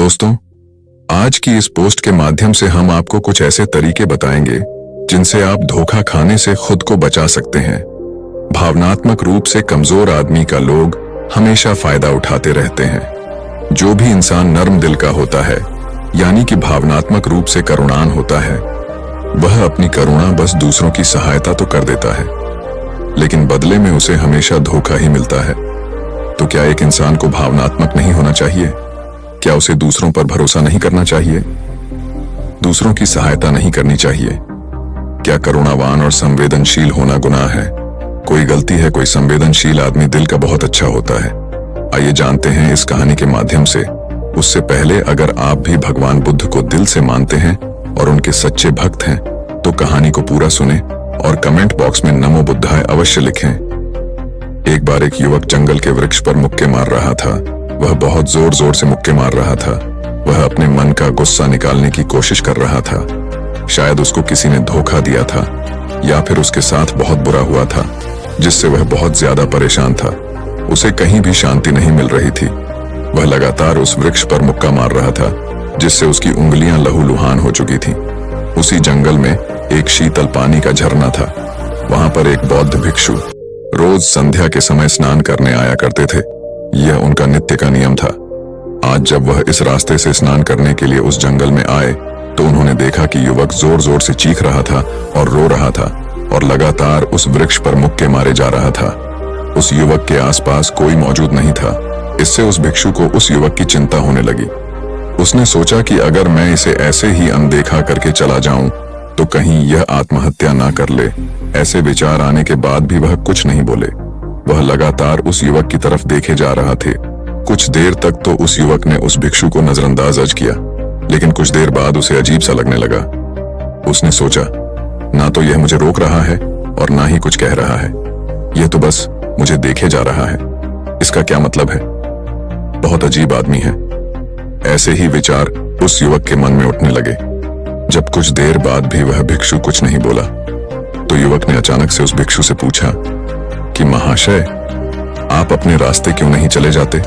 दोस्तों, आज की इस पोस्ट के माध्यम से हम आपको कुछ ऐसे तरीके बताएंगे जिनसे आप धोखा खाने से खुद को बचा सकते हैं। भावनात्मक रूप से कमजोर आदमी का लोग हमेशा फायदा उठाते रहते हैं। जो भी इंसान नर्म दिल का होता है, यानी कि भावनात्मक रूप से करुणान होता है, वह अपनी करुणा बस दूसरों की सहायता तो कर देता है, लेकिन बदले में उसे हमेशा धोखा ही मिलता है। तो क्या एक इंसान को भावनात्मक नहीं होना चाहिए? क्या उसे दूसरों पर भरोसा नहीं करना चाहिए? दूसरों की सहायता नहीं करनी चाहिए? क्या करुणावान और संवेदनशील होना गुनाह है? कोई गलती है? कोई संवेदनशील आदमी दिल का बहुत अच्छा होता है। आइए जानते हैं इस कहानी के माध्यम से। उससे पहले अगर आप भी भगवान बुद्ध को दिल से मानते हैं और उनके सच्चे भक्त हैं, तो कहानी को पूरा सुने और कमेंट बॉक्स में नमो बुद्धाय अवश्य लिखें। एक बार एक युवक जंगल के वृक्ष पर मुक्के मार रहा था। वह बहुत जोर जोर से मुक्के मार रहा था। वह अपने मन का गुस्सा निकालने की कोशिश कर रहा था। शायद उसको किसी ने धोखा दिया था, या फिर उसके साथ बहुत बुरा हुआ था, जिससे वह बहुत ज्यादा परेशान था। उसे कहीं भी शांति नहीं मिल रही थी। वह लगातार उस वृक्ष पर मुक्का मार रहा था, जिससे उसकी उंगलियां लहूलुहान हो चुकी थीं। उसी जंगल में एक शीतल पानी का झरना था। वहां पर एक बौद्ध भिक्षु रोज संध्या के समय स्नान करने आया करते थे। यह उनका नित्य का नियम था। आज जब वह इस रास्ते से स्नान करने के लिए उस जंगल में आए, तो उन्होंने देखा कि युवक जोर जोर से चीख रहा था और रो रहा था और लगातार उस वृक्ष पर मुक्के मारे जा रहा था। उस युवक के आसपास कोई मौजूद नहीं था। इससे उस भिक्षु को उस युवक की चिंता होने लगी। उसने सोचा कि अगर मैं इसे ऐसे ही अनदेखा करके चला जाऊं, तो कहीं यह आत्महत्या ना कर ले। ऐसे विचार आने के बाद भी वह कुछ नहीं बोले। वह लगातार उस युवक की तरफ देखे जा रहा थे। कुछ देर तक तो उस युवक ने उस भिक्षु को नजरअंदाज किया, लेकिन कुछ देर बाद उसे अजीब सा लगने लगा। उसने सोचा, ना तो यह मुझे रोक रहा है और ना ही कुछ कह रहा है। यह तो बस मुझे देखे जा रहा है। इसका क्या मतलब है? बहुत अजीब आदमी है। ऐसे ही विचार उस युवक के मन में उठने लगे। जब कुछ देर बाद भी वह भिक्षु कुछ नहीं बोला, तो युवक ने अचानक से उस भिक्षु से पूछा कि महाशय, आप अपने रास्ते क्यों नहीं चले जाते?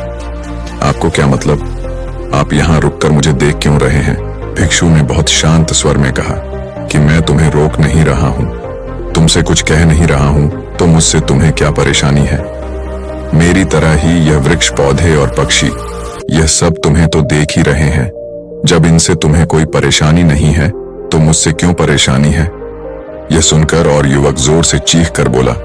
आपको क्या मतलब? आप यहाँ रुककर मुझे देख क्यों रहे हैं? भिक्षु ने बहुत शांत स्वर में कहा कि मैं तुम्हें रोक नहीं रहा हूँ, तुमसे कुछ कह नहीं रहा हूँ, तो मुझसे तुम्हें क्या परेशानी है? मेरी तरह ही यह वृक्ष, पौधे और पक्षी, यह सब तुम्हें तो देख ही रहे हैं। जब इनसे तुम्हें कोई परेशानी नहीं है, तो मुझसे क्यों परेशानी है? यह सुनकर और युवक जोर से चीख कर बोला,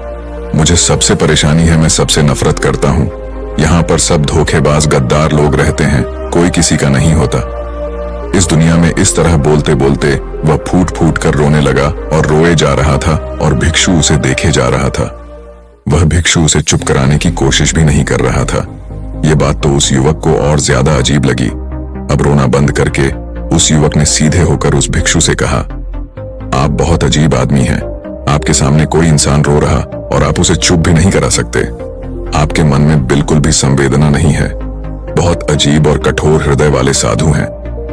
मुझे सबसे परेशानी है, मैं सबसे नफरत करता हूँ। यहाँ पर सब धोखेबाज गद्दार लोग रहते हैं, कोई किसी का नहीं होता। इस दुनिया में इस तरह बोलते बोलते वह फूट फूट कर रोने लगा और रोए जा रहा था और भिक्षु उसे देखे जा रहा था। वह भिक्षु उसे चुप कराने की कोशिश भी नहीं कर रहा था। यह बात तो उस युवक को और ज्यादा अजीब लगी। अब रोना बंद करके उस युवक ने सीधे होकर उस भिक्षु से कहा, आप बहुत अजीब आदमी हैं। आपके सामने कोई इंसान रो रहा और आप उसे चुप भी नहीं करा सकते। आपके मन में बिल्कुल भी संवेदना नहीं है। बहुत अजीब और कठोर हृदय वाले साधु हैं।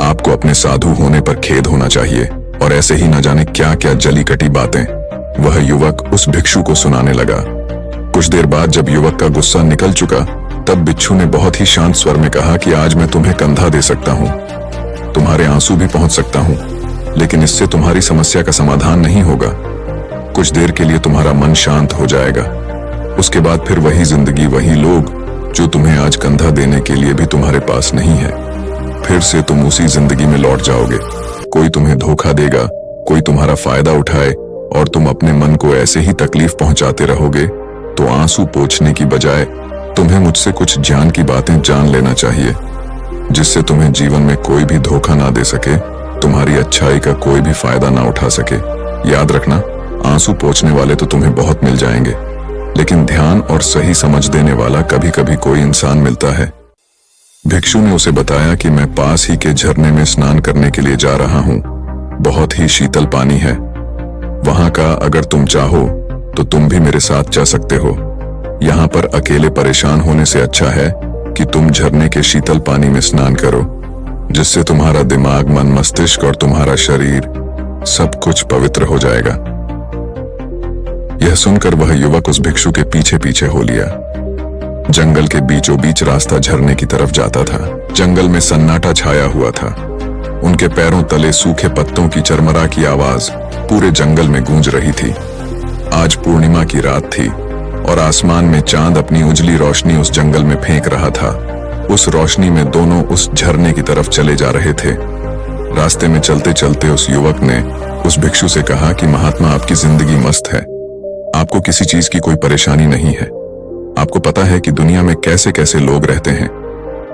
आपको अपने साधु होने पर खेद होना चाहिए, और ऐसे ही न जाने क्या क्या जली कटी बातें वह युवक उस भिक्षु को सुनाने लगा। कुछ देर बाद जब युवक का गुस्सा निकल चुका, तब भिक्षु ने बहुत ही शांत स्वर में कहा कि आज मैं तुम्हें कंधा दे सकता हूँ, तुम्हारे आंसू भी पहुंच सकता हूँ, लेकिन इससे तुम्हारी समस्या का समाधान नहीं होगा। कुछ देर के लिए तुम्हारा मन शांत हो जाएगा। उसके बाद फिर वही जिंदगी, वही लोग जो तुम्हें आज कंधा देने के लिए भी तुम्हारे पास नहीं है। फिर से तुम उसी जिंदगी में लौट जाओगे। कोई तुम्हें धोखा देगा, कोई तुम्हारा फायदा उठाए, और तुम अपने मन को ऐसे ही तकलीफ पहुंचाते रहोगे। तो आंसू पोंछने की बजाय तुम्हें मुझसे कुछ ज्ञान की बातें जान लेना चाहिए, जिससे तुम्हें जीवन में कोई भी धोखा ना दे सके, तुम्हारी अच्छाई का कोई भी फायदा ना उठा सके। याद रखना, आंसू पोंछने वाले तो तुम्हें बहुत मिल जाएंगे, लेकिन ध्यान और सही समझ देने वाला कभी कभी कोई इंसान मिलता है। भिक्षु ने उसे बताया कि मैं पास ही के झरने में स्नान करने के लिए जा रहा हूँ। बहुत ही शीतल पानी है वहां का। अगर तुम चाहो तो तुम भी मेरे साथ जा सकते हो। यहाँ पर अकेले परेशान होने से अच्छा है कि तुम झरने के शीतल पानी में स्नान करो, जिससे तुम्हारा दिमाग, मन, मस्तिष्क और तुम्हारा शरीर सब कुछ पवित्र हो जाएगा। यह सुनकर वह युवक उस भिक्षु के पीछे पीछे हो लिया। जंगल के बीचों बीच रास्ता झरने की तरफ जाता था। जंगल में सन्नाटा छाया हुआ था। उनके पैरों तले सूखे पत्तों की चरमरा की आवाज पूरे जंगल में गूंज रही थी। आज पूर्णिमा की रात थी और आसमान में चांद अपनी उजली रोशनी उस जंगल में फेंक रहा था। उस रोशनी में दोनों उस झरने की तरफ चले जा रहे थे। रास्ते में चलते चलते उस युवक ने उस भिक्षु से कहा कि महात्मा, आपकी जिंदगी मस्त है, आपको किसी चीज की कोई परेशानी नहीं है। आपको पता है कि दुनिया में कैसे कैसे लोग रहते हैं,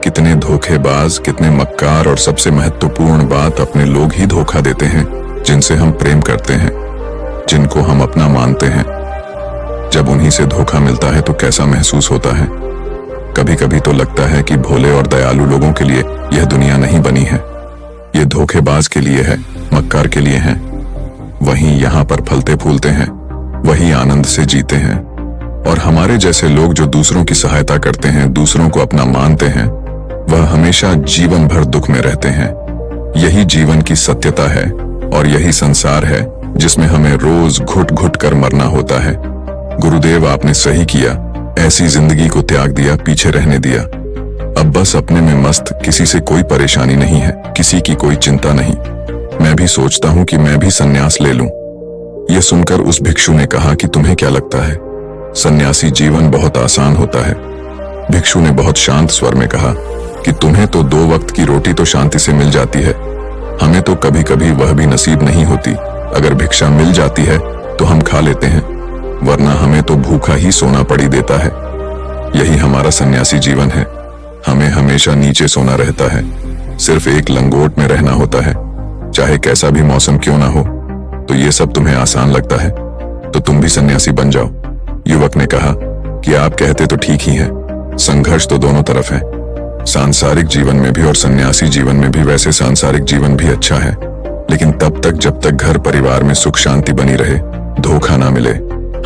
कितने धोखेबाज, कितने मक्कार, और सबसे महत्वपूर्ण बात, अपने लोग ही धोखा देते हैं जिनसे हम प्रेम करते हैं, जिनको हम अपना मानते हैं। जब उन्हीं से धोखा मिलता है तो कैसा महसूस होता है। कभी कभी तो लगता है कि भोले और दयालु लोगों के लिए यह दुनिया नहीं बनी है, ये धोखेबाज के लिए है, मक्कार के लिए है। वहीं यहाँ पर फलते फूलते हैं, वही आनंद से जीते हैं। और हमारे जैसे लोग जो दूसरों की सहायता करते हैं, दूसरों को अपना मानते हैं, वह हमेशा जीवन भर दुख में रहते हैं। यही जीवन की सत्यता है और यही संसार है जिसमें हमें रोज घुट घुट कर मरना होता है। गुरुदेव, आपने सही किया, ऐसी जिंदगी को त्याग दिया, पीछे रहने दिया। अब बस अपने में मस्त, किसी से कोई परेशानी नहीं है, किसी की कोई चिंता नहीं। मैं भी सोचता हूँ कि मैं भी संन्यास ले लूं। यह सुनकर उस भिक्षु ने कहा कि तुम्हें क्या लगता है, सन्यासी जीवन बहुत आसान होता है। भिक्षु ने बहुत शांत स्वर में कहा कि तुम्हें तो 2 वक्त की रोटी तो शांति से मिल जाती है, हमें तो कभी कभी वह भी नसीब नहीं होती। अगर भिक्षा मिल जाती है तो हम खा लेते हैं, वरना हमें तो भूखा ही सोना पड़ी देता है। यही हमारा सन्यासी जीवन है। हमें हमेशा नीचे सोना रहता है, सिर्फ एक लंगोट में रहना होता है, चाहे कैसा भी मौसम क्यों ना हो। तो ये सब तुम्हें आसान लगता है तो तुम भी सन्यासी बन जाओ। युवक ने कहा कि आप कहते तो ठीक ही हैं, संघर्ष तो दोनों तरफ है, सांसारिक जीवन में भी और सन्यासी जीवन में भी। वैसे सांसारिक जीवन भी अच्छा है, लेकिन तब तक जब तक घर परिवार में सुख शांति बनी रहे, धोखा ना मिले,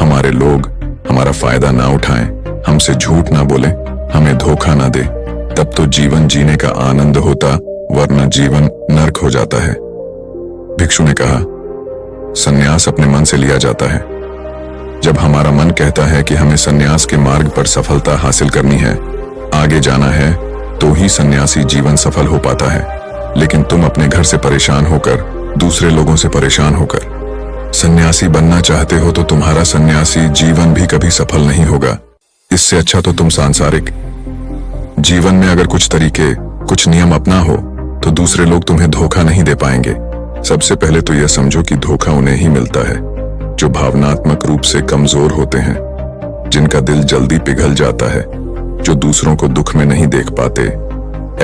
हमारे लोग हमारा फायदा ना उठाएं, हमसे झूठ ना बोले, हमें धोखा ना दे, तब तो जीवन जीने का आनंद होता, वरना जीवन नर्क हो जाता है। भिक्षु ने कहा, सन्यास अपने मन से लिया जाता है। जब हमारा मन कहता है कि हमें सन्यास के मार्ग पर सफलता हासिल करनी है, आगे जाना है, तो ही सन्यासी जीवन सफल हो पाता है। लेकिन तुम अपने घर से परेशान होकर, दूसरे लोगों से परेशान होकर सन्यासी बनना चाहते हो तो तुम्हारा सन्यासी जीवन भी कभी सफल नहीं होगा। इससे अच्छा तो तुम सांसारिक जीवन में अगर कुछ तरीके, कुछ नियम अपना हो तो दूसरे लोग तुम्हें धोखा नहीं दे पाएंगे। सबसे पहले तो यह समझो कि धोखा उन्हें ही मिलता है जो भावनात्मक रूप से कमजोर होते हैं, जिनका दिल जल्दी पिघल जाता है, जो दूसरों को दुख में नहीं देख पाते।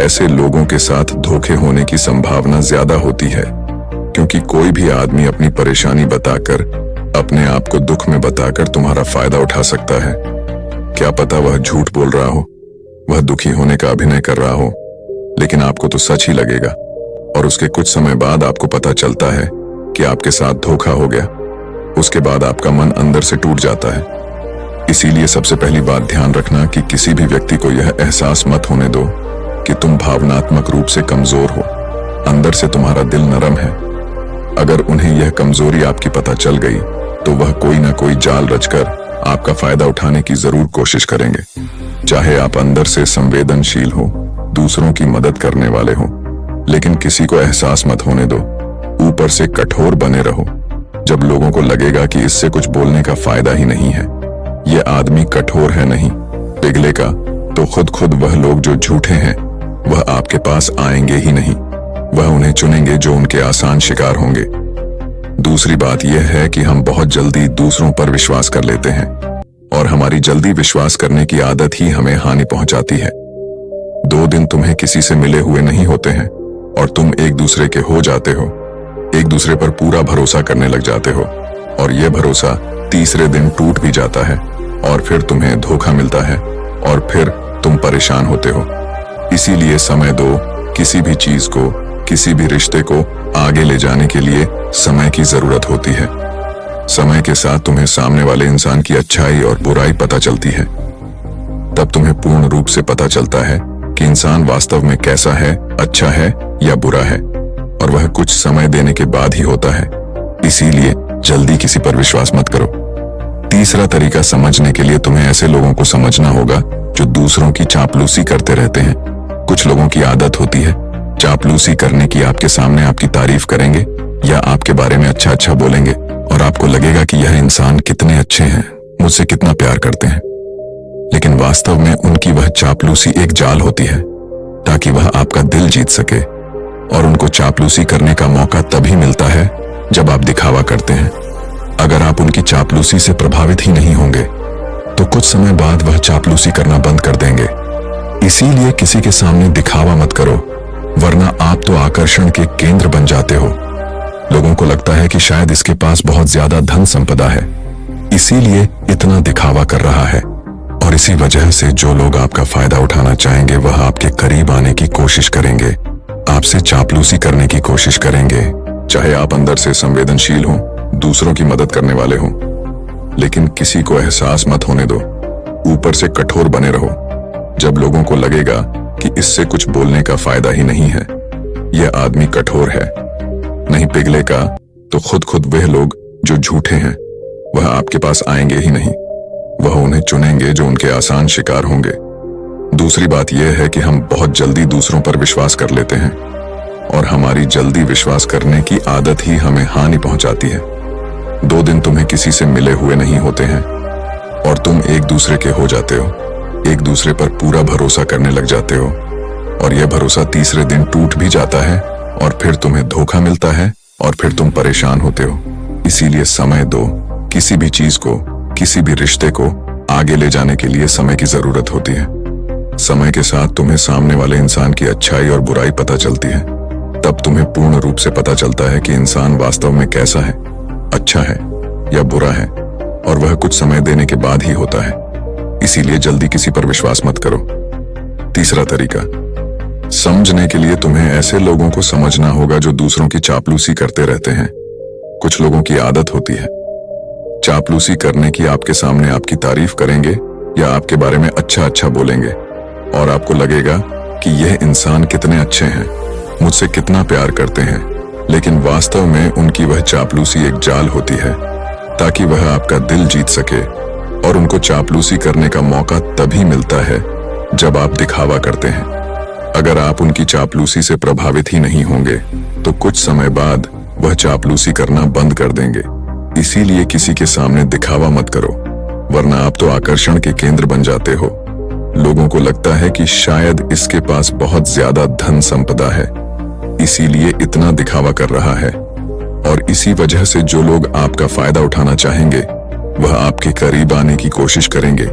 ऐसे लोगों के साथ धोखे होने की संभावना ज्यादा होती है, क्योंकि कोई भी आदमी अपनी परेशानी बताकर, अपने आप को दुख में बताकर तुम्हारा फायदा उठा सकता है। क्या पता वह झूठ बोल रहा हो, वह दुखी होने का अभिनय कर रहा हो, लेकिन आपको तो सच ही लगेगा और उसके कुछ समय बाद आपको पता चलता है कि आपके साथ धोखा हो गया। उसके बाद आपका मन अंदर से टूट जाता है। इसीलिए सबसे पहली बात ध्यान रखना कि किसी भी व्यक्ति को यह एहसास मत होने दो कि तुम भावनात्मक रूप से कमजोर हो, अंदर से तुम्हारा दिल नरम है। अगर उन्हें यह कमजोरी आपकी पता चल गई तो वह कोई ना कोई जाल रचकर आपका फायदा उठाने की जरूर कोशिश करेंगे। चाहे आप अंदर से संवेदनशील हो, दूसरों की मदद करने वाले हो, लेकिन किसी को एहसास मत होने दो। ऊपर से कठोर बने रहो। जब लोगों को लगेगा कि इससे कुछ बोलने का फायदा ही नहीं है, ये आदमी कठोर है नहीं, पिघलेगा, तो खुद वह लोग जो झूठे हैं वह आपके पास आएंगे ही नहीं। वह उन्हें चुनेंगे जो उनके आसान शिकार होंगे। दूसरी बात यह है कि हम बहुत जल्दी दूसरों पर विश्वास कर लेते हैं और हमारी जल्दी विश्वास करने की आदत ही हमें हानि पहुंचाती है। 2 दिन तुम्हें किसी से मिले हुए नहीं होते हैं और तुम एक दूसरे के हो जाते हो, एक दूसरे पर पूरा भरोसा करने लग जाते हो और यह भरोसा तीसरे दिन टूट भी जाता है और फिर तुम्हें धोखा मिलता है और फिर तुम परेशान होते हो। इसीलिए समय दो। किसी भी चीज को, किसी भी रिश्ते को आगे ले जाने के लिए समय की जरूरत होती है। समय के साथ तुम्हें सामने वाले इंसान की अच्छाई और बुराई पता चलती है। तब तुम्हें पूर्ण रूप से पता चलता है कि इंसान वास्तव में कैसा है, अच्छा है या बुरा है, और वह कुछ समय देने के बाद ही होता है। इसीलिए जल्दी किसी पर विश्वास मत करो। तीसरा तरीका समझने के लिए तुम्हें ऐसे लोगों को समझना होगा जो दूसरों की चापलूसी करते रहते हैं। कुछ लोगों की आदत होती है चापलूसी करने की। आपके सामने आपकी तारीफ करेंगे या आपके बारे में अच्छा अच्छा बोलेंगे और आपको लगेगा कि यह इंसान कितने अच्छे हैं, मुझसे कितना प्यार करते हैं। लेकिन वास्तव में उनकी वह चापलूसी एक जाल होती है ताकि वह आपका दिल जीत सके। और उनको चापलूसी करने का मौका तभी मिलता है जब आप दिखावा करते हैं। अगर आप उनकी चापलूसी से प्रभावित ही नहीं होंगे तो कुछ समय बाद वह चापलूसी करना बंद कर देंगे। इसीलिए किसी के सामने दिखावा मत करो, वरना आप तो आकर्षण के केंद्र बन जाते हो। लोगों को लगता है कि शायद इसके पास बहुत ज्यादा धन संपदा है, इसीलिए इतना दिखावा कर रहा है। और इसी वजह से जो लोग आपका फायदा उठाना चाहेंगे वह आपके करीब आने की कोशिश करेंगे, आपसे चापलूसी करने की कोशिश करेंगे। चाहे आप अंदर से संवेदनशील हो, दूसरों की मदद करने वाले हो, लेकिन किसी को एहसास मत होने दो, ऊपर से कठोर बने रहो। जब लोगों को लगेगा कि इससे कुछ बोलने का फायदा ही नहीं है, यह आदमी कठोर है, नहीं पिघलेगा, तो खुद वह लोग जो झूठे हैं वह आपके पास आएंगे ही नहीं। वह उन्हें चुनेंगे जो उनके आसान शिकार होंगे। दूसरी बात यह है कि हम बहुत जल्दी दूसरों पर विश्वास कर लेते हैं और हमारी जल्दी विश्वास करने की आदत ही हमें हानि पहुंचाती है। 2 दिन तुम्हें किसी से मिले हुए नहीं होते हैं और तुम एक दूसरे के हो जाते हो, एक दूसरे पर पूरा भरोसा करने लग जाते हो और यह भरोसा तीसरे दिन टूट भी जाता है और फिर तुम्हें धोखा मिलता है और फिर तुम परेशान होते हो। इसीलिए समय दो। किसी भी चीज को, किसी भी रिश्ते को आगे ले जाने के लिए समय की जरूरत होती है। समय के साथ तुम्हें सामने वाले इंसान की अच्छाई और बुराई पता चलती है। तब तुम्हें पूर्ण रूप से पता चलता है कि इंसान वास्तव में कैसा है, अच्छा है या बुरा है, और वह कुछ समय देने के बाद ही होता है। इसीलिए जल्दी किसी पर विश्वास मत करो। तीसरा तरीका, समझने के लिए तुम्हें ऐसे लोगों को समझना होगा जो दूसरों की चापलूसी करते रहते हैं। कुछ लोगों की आदत होती है चापलूसी करने की। आपके सामने आपकी तारीफ करेंगे या आपके बारे में अच्छा अच्छा बोलेंगे और आपको लगेगा कि यह इंसान कितने अच्छे हैं, मुझसे कितना प्यार करते हैं। लेकिन वास्तव में उनकी वह चापलूसी एक जाल होती है ताकि वह आपका दिल जीत सके। और उनको चापलूसी करने का मौका तभी मिलता है जब आप दिखावा करते हैं। अगर आप उनकी चापलूसी से प्रभावित ही नहीं होंगे तो कुछ समय बाद वह चापलूसी करना बंद कर देंगे। इसीलिए किसी के सामने दिखावा मत करो, वरना आप तो आकर्षण के केंद्र बन जाते हो। लोगों को लगता है कि शायद इसके पास बहुत ज्यादा धन संपदा है, इसीलिए इतना दिखावा कर रहा है। और इसी वजह से जो लोग आपका फायदा उठाना चाहेंगे वह आपके करीब आने की कोशिश करेंगे,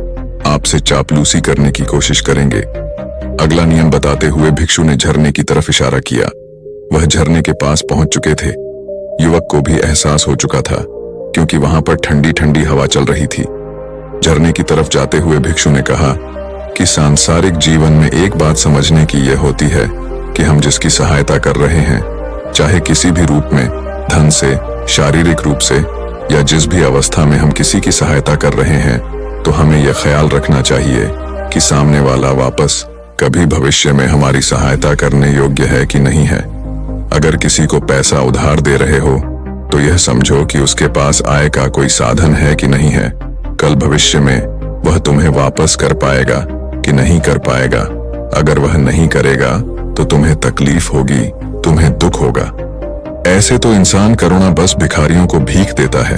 आपसे चापलूसी करने की कोशिश करेंगे। अगला नियम बताते हुए भिक्षु ने झरने की तरफ इशारा किया। वह झरने के पास पहुंच चुके थे। युवक को भी एहसास हो चुका था क्योंकि वहां पर ठंडी ठंडी हवा चल रही थी। झरने की तरफ जाते हुए भिक्षु ने कहा कि सांसारिक जीवन में एक बात समझने की यह होती है कि हम जिसकी सहायता कर रहे हैं, चाहे किसी भी रूप में, धन से, शारीरिक रूप से, या जिस भी अवस्था में हम किसी की सहायता कर रहे हैं, तो हमें यह ख्याल रखना चाहिए कि सामने वाला वापस कभी भविष्य में हमारी सहायता करने योग्य है कि नहीं है। अगर किसी को पैसा उधार दे रहे हो तो यह समझो कि उसके पास आय का कोई साधन है कि नहीं है। कल भविष्य में वह तुम्हें वापस कर पाएगा कि नहीं कर पाएगा। अगर वह नहीं करेगा तो तुम्हें तकलीफ होगी, तुम्हें दुख होगा। ऐसे तो इंसान करुणा बस भिखारियों को भीख देता है,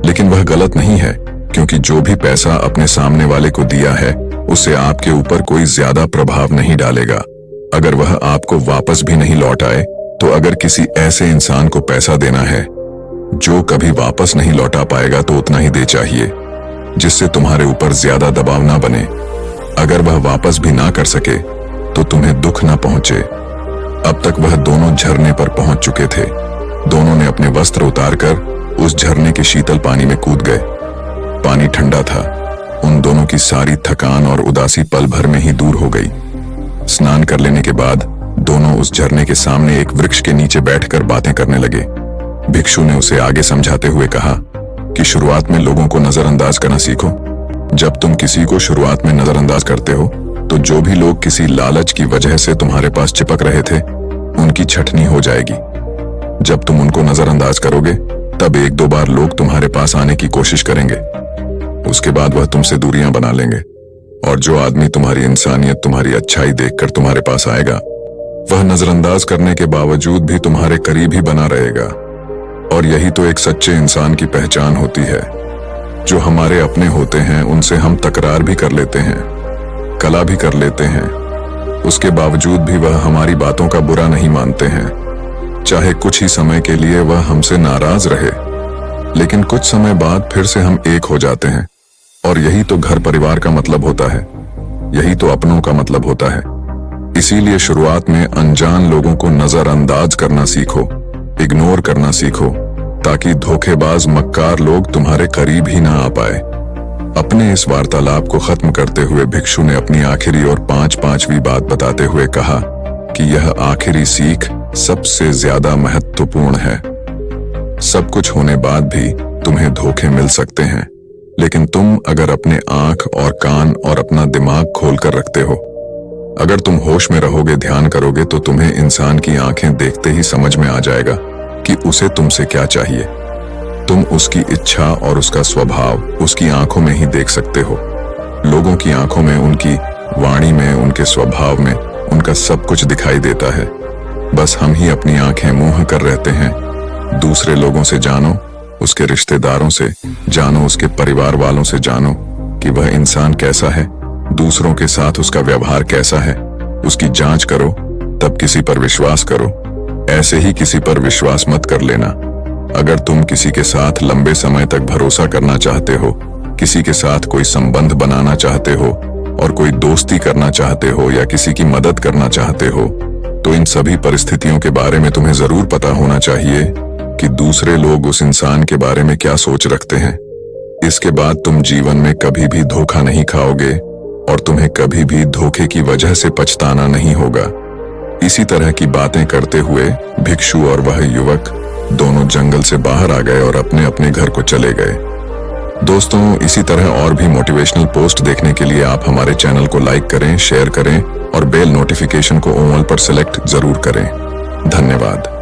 लेकिन वह गलत नहीं है, क्योंकि जो भी पैसा अपने सामने वाले को दिया है उसे आपके ऊपर कोई ज्यादा प्रभाव नहीं डालेगा। अगर वह आपको वापस भी नहीं लौट आए तो अगर किसी ऐसे इंसान को पैसा देना है जो कभी वापस नहीं लौटा पाएगा तो उतना ही दे चाहिए, जिससे तुम्हारे ऊपर ज्यादा दबाव ना बने। अगर वह वापस भी ना कर सके तो तुम्हें दुख ना पहुंचे। अब तक वह दोनों झरने पर पहुंच चुके थे। दोनों ने अपने वस्त्र उतारकर उस झरने के शीतल पानी में कूद गए। पानी ठंडा था। उन दोनों की सारी थकान और उदासी पल भर में ही दूर हो गई। स्नान कर लेने के बाद दोनों उस झरने के सामने एक वृक्ष के नीचे बैठकर बातें करने लगे। भिक्षु ने उसे आगे समझाते हुए कहा कि शुरुआत में लोगों को नजरअंदाज करना सीखो। जब तुम किसी को शुरुआत में नजरअंदाज करते हो तो जो भी लोग किसी लालच की वजह से तुम्हारे पास चिपक रहे थे उनकी छटनी हो जाएगी। जब तुम उनको नजरअंदाज करोगे तब 1-2 बार लोग तुम्हारे पास आने की कोशिश करेंगे। उसके बाद वह तुमसे दूरियां बना लेंगे। और जो आदमी तुम्हारी इंसानियत, तुम्हारी अच्छाई देखकर तुम्हारे पास आएगा, वह नजरअंदाज करने के बावजूद भी तुम्हारे करीब ही बना रहेगा। और यही तो एक सच्चे इंसान की पहचान होती है। जो हमारे अपने होते हैं उनसे हम तकरार भी कर लेते हैं, कला भी कर लेते हैं, उसके बावजूद भी वह हमारी बातों का बुरा नहीं मानते हैं। चाहे कुछ ही समय के लिए वह हमसे नाराज रहे, लेकिन कुछ समय बाद फिर से हम एक हो जाते हैं। और यही तो घर परिवार का मतलब होता है, यही तो अपनों का मतलब होता है। इसीलिए शुरुआत में अनजान लोगों को नजरअंदाज करना सीखो, इग्नोर करना सीखो, ताकि धोखेबाज मक्कार लोग तुम्हारे करीब ही ना आ पाए। अपने इस वार्तालाप को खत्म करते हुए भिक्षु ने अपनी आखिरी और पांचवी बात बताते हुए कहा कि यह आखिरी सीख सबसे ज्यादा महत्वपूर्ण है। सब कुछ होने बाद भी तुम्हें धोखे मिल सकते हैं, लेकिन तुम अगर अपने आंख और कान और अपना दिमाग खोलकर रखते हो, अगर तुम होश में रहोगे, ध्यान करोगे, तो तुम्हें इंसान की आंखें देखते ही समझ में आ जाएगा कि उसे तुमसे क्या चाहिए। तुम उसकी इच्छा और उसका स्वभाव उसकी आंखों में ही देख सकते हो। लोगों की आंखों में, उनकी वाणी में, उनके स्वभाव में उनका सब कुछ दिखाई देता है। बस हम ही अपनी आंखें मूंह कर रहते हैं। दूसरे लोगों से जानो, उसके रिश्तेदारों से जानो, उसके परिवार वालों से जानो कि वह इंसान कैसा है, दूसरों के साथ उसका व्यवहार कैसा है। उसकी जांच करो, तब किसी पर विश्वास करो। ऐसे ही किसी पर विश्वास मत कर लेना। अगर तुम किसी के साथ लंबे समय तक भरोसा करना चाहते हो, किसी के साथ कोई संबंध बनाना चाहते हो और कोई दोस्ती करना चाहते हो या किसी की मदद करना चाहते हो, तो इन सभी परिस्थितियों के बारे में तुम्हें जरूर पता होना चाहिए कि दूसरे लोग उस इंसान के बारे में क्या सोच रखते हैं। इसके बाद तुम जीवन में कभी भी धोखा नहीं खाओगे और तुम्हें कभी भी धोखे की वजह से पछताना नहीं होगा। इसी तरह की बातें करते हुए भिक्षु और वह युवक दोनों जंगल से बाहर आ गए और अपने अपने घर को चले गए। दोस्तों, इसी तरह और भी मोटिवेशनल पोस्ट देखने के लिए आप हमारे चैनल को लाइक करें, शेयर करें और बेल नोटिफिकेशन को ऑल पर सेलेक्ट जरूर करें। धन्यवाद।